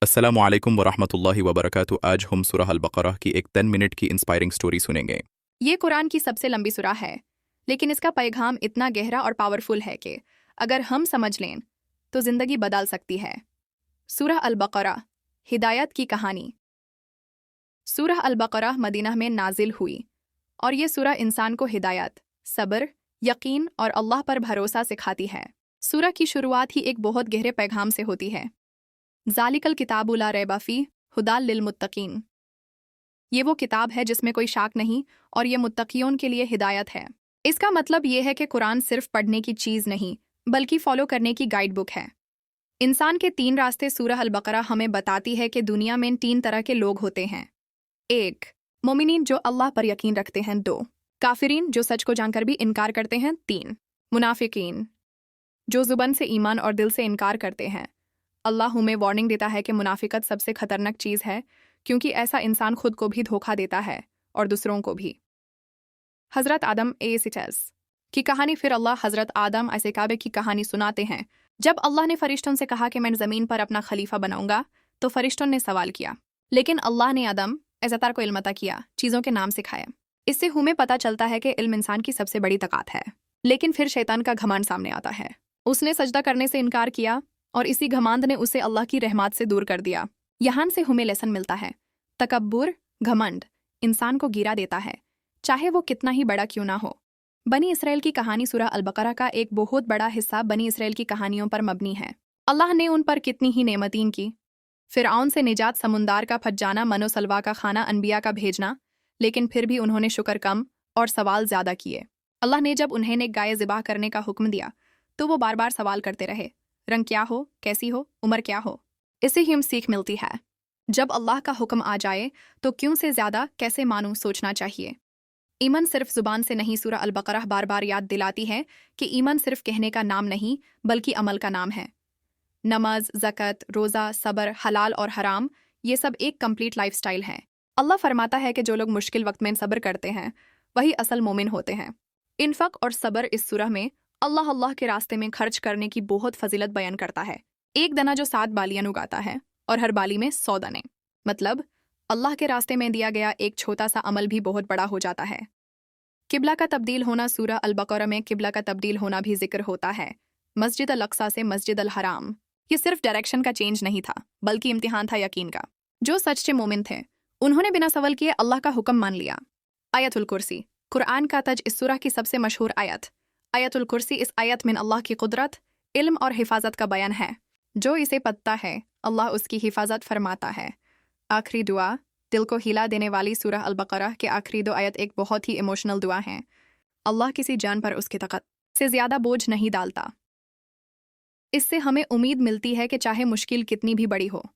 अस्सलामु अलैकुम वरहमतुल्लाहि वबरकातुहू। आज हम सूरह अल-बक़रह की एक 10 मिनट की इंस्पायरिंग स्टोरी सुनेंगे। ये कुरान की सबसे लंबी सूरा है, लेकिन इसका पैगाम इतना गहरा और पावरफुल है कि अगर हम समझ लें तो ज़िंदगी बदल सकती है। सूरह अल-बक़रह, हिदायत की कहानी। सूरह अल-बक़रह मदीना में नाजिल हुई और ये सूरह इंसान को हिदायत, सब्र, यकीन और अल्लाह पर भरोसा सिखाती है। सूरह की शुरुआत ही एक बहुत गहरे पैगाम से होती है। ज़ालिकल किताबु ला रैब फ़ीह हुदाल लिलमुत्तक़ीन। ये वो किताब है जिसमें कोई शाक नहीं और ये मुत्तक़ियों के लिए हिदायत है। इसका मतलब ये है कि कुरान सिर्फ पढ़ने की चीज़ नहीं बल्कि फॉलो करने की गाइड बुक है। इंसान के 3 रास्ते सूरह अल-बक़रह हमें बताती है कि दुनिया में 3 तरह के लोग होते हैं। 1. मोमिनीन जो अल्लाह पर यकीन रखते हैं। 2. काफिरीन जो सच को जानकर भी इनकार करते हैं। 3. मुनाफिकीन जो ज़ुबान से ईमान और दिल से इनकार करते हैं। अल्लाह हमें वार्निंग देता है कि मुनाफिकत सबसे खतरनाक चीज़ है, क्योंकि ऐसा इंसान खुद को भी धोखा देता है और दूसरों को भी। हज़रत आदम की कहानी। फिर अल्लाह हज़रत आदम काबे की कहानी सुनाते हैं। जब अल्लाह ने फ़रिश्तों से कहा कि मैं ज़मीन पर अपना खलीफा बनाऊंगा, तो फ़रिश्तों ने सवाल किया, लेकिन अल्लाह ने आदम को इल्म अता किया, चीज़ों के नाम सिखाए। इससे हमें पता चलता है कि इल्म इंसान की सबसे बड़ी ताकत है। लेकिन फिर शैतान का घमंड सामने आता है। उसने सजदा करने से इनकार किया और इसी घमंड ने उसे अल्लाह की रहमत से दूर कर दिया। यहाँ से हमें लेसन मिलता है, तकब्बुर, घमंड इंसान को गिरा देता है, चाहे वो कितना ही बड़ा क्यों ना हो। बनी इसराइल की कहानी सूरह अल-बक़रह का एक बहुत बड़ा हिस्सा बनी इसराइल की कहानियों पर मबनी है। अल्लाह ने उन पर कितनी ही नेमतें की। फ़िरऔन से निजात, समुंदर का फट जाना, मनो सलवा का खाना, अनबिया का भेजना, लेकिन फिर भी उन्होंने शुक्र कम और सवाल ज़्यादा किए। अल्लाह ने जब उन्हें एक गाय ज़िबा करने का हुक्म दिया तो वो बार बार सवाल करते रहे, रंग क्या हो, कैसी हो, उम्र क्या हो। इससे ही हम सीख मिलती है, जब अल्लाह का हुक्म आ जाए तो क्यों से ज़्यादा कैसे मानूं सोचना चाहिए। ईमान सिर्फ ज़ुबान से नहीं, सूरह अल-बक़रह बार बार याद दिलाती है कि ईमान सिर्फ कहने का नाम नहीं बल्कि अमल का नाम है। नमाज, ज़कत, रोज़ा, सब्र, हलाल और हराम, ये सब एक कंप्लीट लाइफस्टाइल है। अल्लाह फरमाता है कि जो लोग मुश्किल वक्त में सब्र करते हैं वही असल मोमिन होते हैं। इन्फक और सब्र इस सूरह में अल्लाह के रास्ते में खर्च करने की बहुत फजीलत बयान करता है। एक दना जो 7 बालियां उगाता है और हर बाली में 100 दाने, मतलब अल्लाह के रास्ते में दिया गया एक छोटा सा अमल भी बहुत बड़ा हो जाता है। किबला का तब्दील होना। सूरह अल-बक़रह में किबला का तब्दील होना भी जिक्र होता है। मस्जिद अल-अक़सा से मस्जिद अल-हराम। ये सिर्फ डायरेक्शन का चेंज नहीं था बल्कि इम्तिहान था यकीन का। जो सच्चे मोमिन थे उन्होंने बिना सवाल किए अल्लाह का हुक्म मान लिया। आयतुल कुर्सी, कुरान का तज इस सूरह की सबसे मशहूर आयत। आयतुल कुर्सी इस आयत में अल्लाह की कुदरत, इल्म और हिफाजत का बयान है। जो इसे पढ़ता है अल्लाह उसकी हिफाजत फरमाता है। आखिरी दुआ, दिल को हिला देने वाली सूरह अल-बक़रह के आखिरी 2 आयत एक बहुत ही इमोशनल दुआ हैं। अल्लाह किसी जान पर उसकी ताकत से ज़्यादा बोझ नहीं डालता। इससे हमें उम्मीद मिलती है कि चाहे मुश्किल कितनी भी बड़ी हो,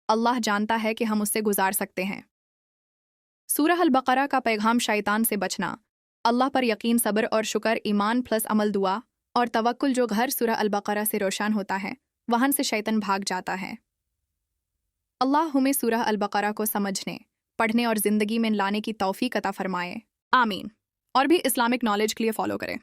अल्लाह जानता है कि हम उससे गुजार सकते हैं। सूरह अल-बक़रह का पैगाम शैतान से बचना, अल्लाह पर यकीन, सब्र और शुक्र, ईमान प्लस अमल, दुआ और तवक्कुल। जो घर सूरह अल-बक़रह से रोशन होता है वहाँ से शैतान भाग जाता है। अल्लाह हमें सूरह अल-बक़रह को समझने, पढ़ने और ज़िंदगी में लाने की तौफ़ीक़ अता फ़रमाए। आमीन। और भी इस्लामिक नॉलेज के लिए फॉलो करें।